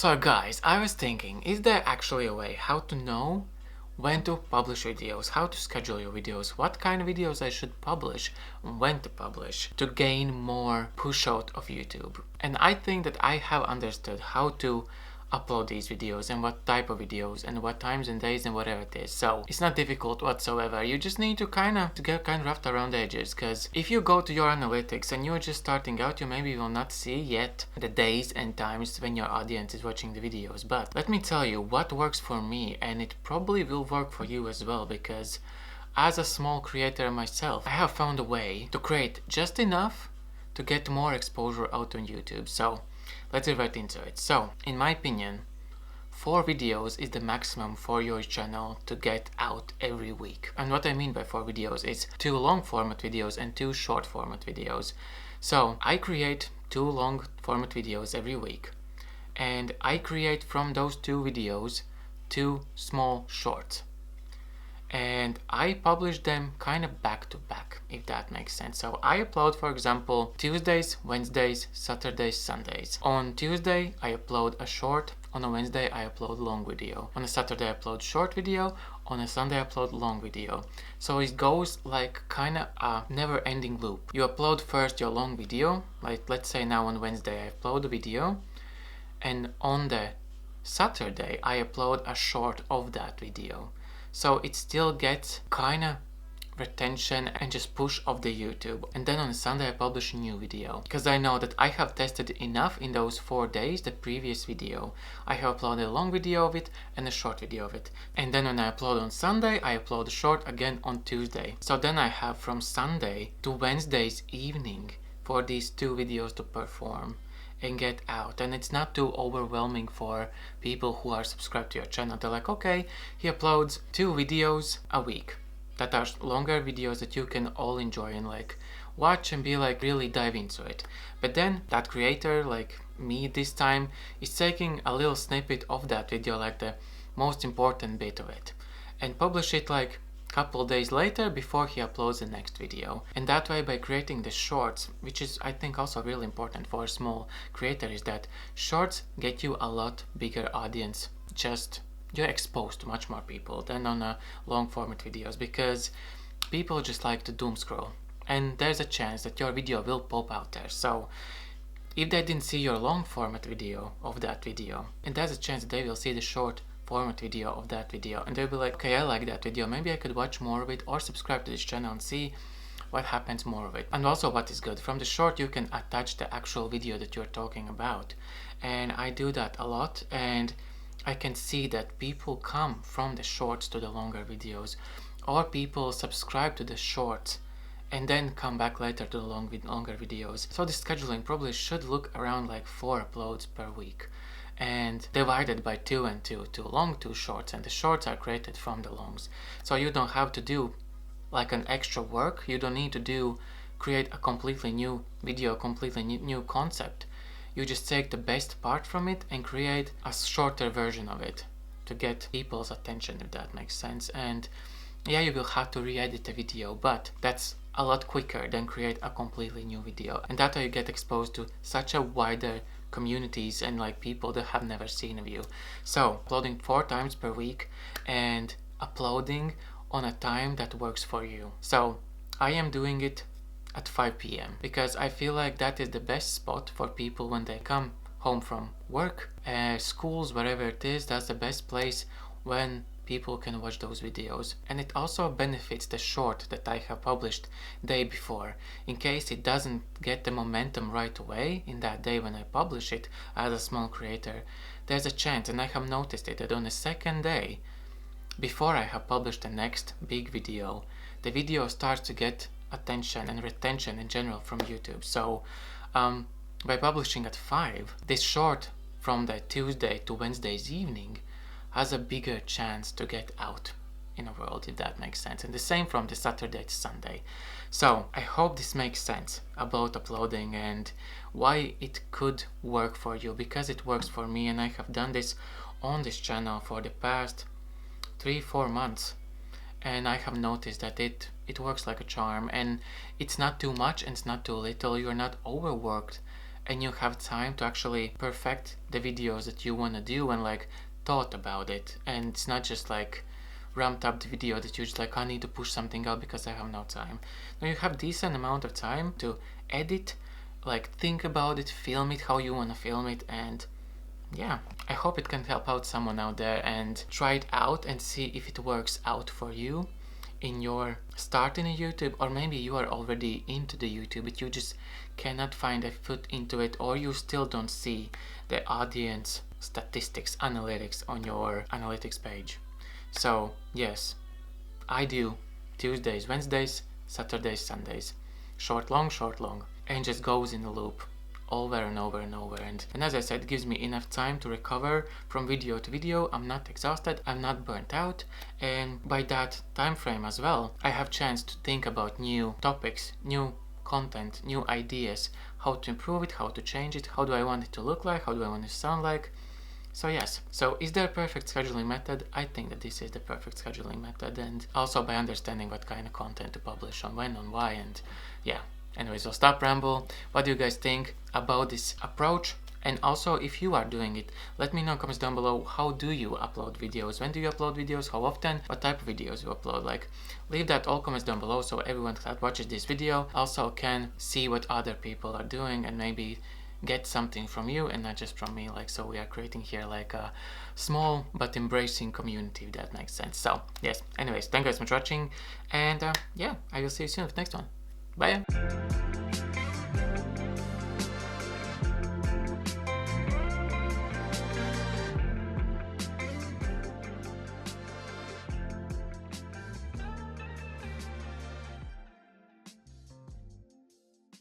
So guys, I was thinking, is there actually a way how to know when to publish videos, how to schedule your videos, what kind of videos I should publish, when to publish, to gain more push out of YouTube? And I think that I have understood how to upload these videos and what type of videos and what times and days and whatever it is. So it's not difficult whatsoever. You just need to get wrapped around the edges, because if you go to your analytics and you're just starting out, you maybe will not see yet the days and times when your audience is watching the videos. But let me tell you what works for me, and it probably will work for you as well, because as a small creator myself, I have found a way to create just enough to get more exposure out on YouTube. So let's get right into it. So, in my opinion, 4 videos is the maximum for your channel to get out every week. And what I mean by 4 videos is 2 long format videos and 2 short format videos. So, I create 2 long format videos every week, and I create from those 2 videos 2 small shorts. And I publish them kind of back to back, if that makes sense. So I upload, for example, Tuesdays, Wednesdays, Saturdays, Sundays. On Tuesday, I upload a short. On a Wednesday, I upload long video. On a Saturday, I upload short video. On a Sunday, I upload long video. So it goes like kind of a never-ending loop. You upload first your long video, like let's say now on Wednesday, I upload a video. And on the Saturday, I upload a short of that video. So it still gets kind of retention and just push of the YouTube. And then on Sunday I publish a new video, because I know that I have tested enough in those 4 days the previous video. I have uploaded a long video of it and a short video of it. And then when I upload on Sunday, I upload a short again on Tuesday. So then I have from Sunday to Wednesday's evening for these 2 videos to perform and get out. And it's not too overwhelming for people who are subscribed to your channel. They're like, okay, he uploads 2 videos a week that are longer videos that you can all enjoy and like watch and be like really dive into it. But then that creator, like me this time, is taking a little snippet of that video, like the most important bit of it, and publish it like couple days later before he uploads the next video. And that way, by creating the shorts, which is I think also really important for a small creator, is that shorts get you a lot bigger audience. Just you're exposed to much more people than on a long format videos, because people just like to doom scroll, and there's a chance that your video will pop out there. So if they didn't see your long format video of that video, and there's a chance that they will see the short format video of that video, and they'll be like, okay, I like that video, maybe I could watch more of it or subscribe to this channel and see what happens more of it. And also what is good, from the short you can attach the actual video that you're talking about, and I do that a lot, and I can see that people come from the shorts to the longer videos, or people subscribe to the shorts and then come back later to the longer videos. So the scheduling probably should look around like 4 uploads per week, and divided by 2 and 2, 2 long, 2 shorts, and the shorts are created from the longs. So you don't have to do like an extra work. You don't need to create a completely new video, completely new concept. You just take the best part from it and create a shorter version of it to get people's attention, if that makes sense. And yeah, you will have to re-edit the video, but that's a lot quicker than create a completely new video. And that way you get exposed to such a wider communities and like people that have never seen of you. So uploading 4 times per week and uploading on a time that works for you. So I am doing it at 5 p.m. because I feel like that is the best spot for people when they come home from work, schools, wherever it is. That's the best place when people can watch those videos. And it also benefits the short that I have published day before. In case it doesn't get the momentum right away in that day when I publish it as a small creator, there's a chance, and I have noticed it, that on the second day before I have published the next big video, the video starts to get attention and retention in general from YouTube. So by publishing at 5, this short from the Tuesday to Wednesday's evening has a bigger chance to get out in the world, if that makes sense. And the same from the Saturday to Sunday. So I hope this makes sense about uploading and why it could work for you, because it works for me, and I have done this on this channel for the past 3-4 months, and I have noticed that it works like a charm, and it's not too much and it's not too little. You're not overworked and you have time to actually perfect the videos that you want to do and like thought about it, and it's not just like ramped up the video that you're just like, I need to push something out because I have no time. Now you have decent amount of time to edit, like think about it, film it how you want to film it, and yeah, I hope it can help out someone out there, and try it out and see if it works out for you in your start in a YouTube, or maybe you are already into the YouTube but you just cannot find a foot into it, or you still don't see the audience statistics analytics on your analytics page. So yes, I do Tuesdays, Wednesdays, Saturdays, Sundays, short long, and just goes in a loop over and over and over, and as I said, it gives me enough time to recover from video to video. I'm not exhausted, I'm not burnt out, and by that time frame as well, I have chance to think about new topics, new content, new ideas, how to improve it, how to change it, how do I want it to look like, how do I want it to sound like. So yes, so is there a perfect scheduling method? I think that this is the perfect scheduling method, and also by understanding what kind of content to publish on when, on why, and yeah. Anyways, I'll stop ramble. What do you guys think about this approach? And also, if you are doing it, let me know in comments down below, how do you upload videos? When do you upload videos? How often? What type of videos you upload? Like, leave that all comments down below so everyone that watches this video also can see what other people are doing and maybe get something from you and not just from me. Like, so we are creating here like a small but embracing community, if that makes sense. So yes, anyways, thank you guys so much for watching, and yeah, I will see you soon with the next one. Bye.